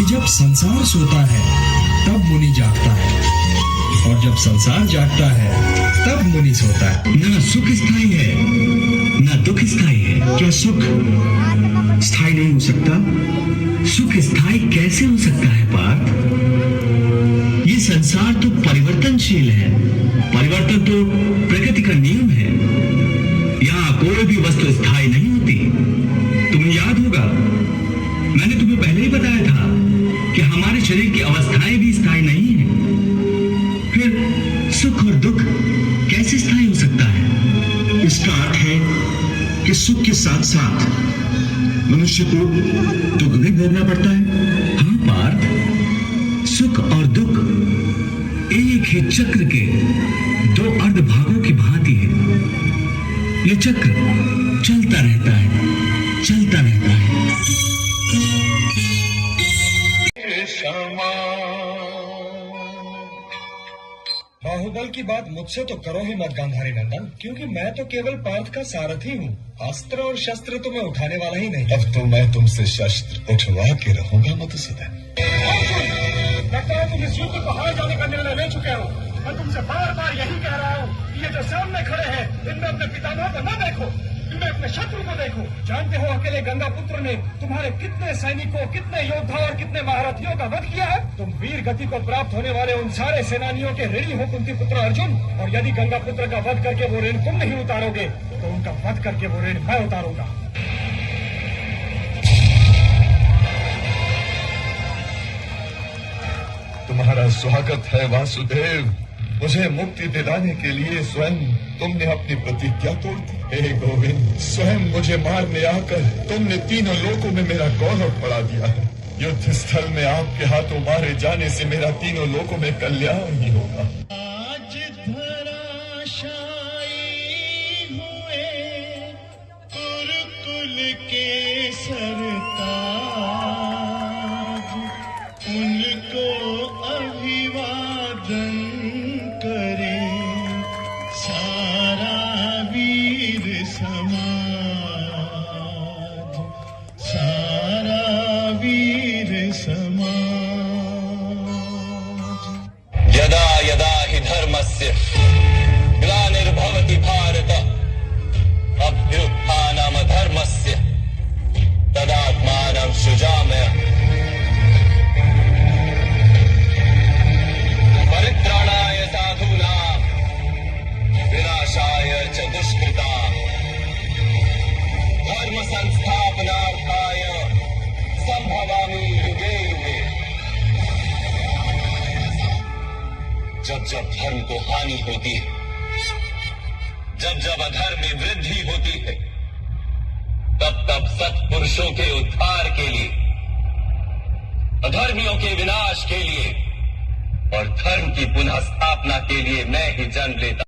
कि जब संसार सोता है तब मुनि जागता है, और जब संसार जागता है तब मुनि सोता है। ना सुख स्थायी है ना दुख स्थायी है। क्या सुख स्थायी नहीं हो सकता? सुख स्थायी कैसे हो सकता है पार्थ? ये संसार तो परिवर्तनशील है। परिवर्तन तो प्रकृति का नियम है। यहाँ कोई भी वस्तु स्थायी नहीं होती। तुम्हें याद होगा, मैंने तुम्हें पहले ही बताया था कि हमारे शरीर की अवस्थाएं भी स्थायी नहीं है। फिर सुख और दुख कैसे स्थायी हो सकता है? इसका अर्थ है कि सुख के साथ साथ मनुष्य को दुख भी भोगना पड़ता है। हाँ पार्थ, सुख और दुख एक ही चक्र के दो अर्धभागों की भांति है। ये चक्र चलता रहता है, चलता रहता है। बाहुबल की बात मुझसे तो करो ही मत गांधारी नंदन, क्योंकि मैं तो केवल पार्थ का सारथी हूँ। अस्त्र और शस्त्र तो मैं उठाने वाला ही नहीं। अब तो मैं तुमसे शस्त्र उठवा के रहूंगा मधुसूदन। लगता है तुम इस युद्ध को हार जाने का निर्णय ले चुके हो। मैं तुमसे बार बार यही कह रहा हूँ, ये जो सामने खड़े हैं इनमें अपने पितामह को न देखो, इनमें अपने शत्रु को देखो। जानते हो अकेले गंगा पुत्र ने तुम्हारे कितने सैनिकों, कितने योद्धा और कितने महारथियों का वध किया है। तुम वीर गति को प्राप्त होने वाले उन सारे सेनानियों के ऋणी हो कुंती पुत्र अर्जुन, और यदि गंगा पुत्र का वध करके वो ऋण तुम नहीं उतारोगे तो उनका वध करके वो ऋण मैं उतारूंगा। तुम्हारा स्वागत है वासुदेव। मुझे मुक्ति दिलाने के लिए स्वयं तुमने अपनी प्रतिज्ञा तोड़ दी। हे गोविंद, स्वयं मुझे मारने आकर तुमने तीनों लोकों में मेरा गौरव बढ़ा दिया है। युद्ध स्थल में आपके हाथों मारे जाने से मेरा तीनों लोकों में कल्याण ही होगा। आज धराशायी हुए कुरुकुल के सरताज, उनको अभिवादन करे सारा वीर समाज, सारा वीर समाज। यदा यदा हि धर्मस्य ग्लानिर्भवति भारत अभ्युत्थानम् धर्मस्य तदात्मानं सृजाम्यहम्। परित्राणाय साधूनां विनाशाय च दुष्कृतां धर्म संस्थापनार्थाय संभवामि युगे युगे। जब जब धर्म को हानि होती है, जब जब अधर्म में वृद्धि होती है, तब तब सत्पुरुषों के उद्धार के लिए, अधर्मियों के विनाश के लिए और धर्म की पुनः स्थापना के लिए मैं ही जन्म लेता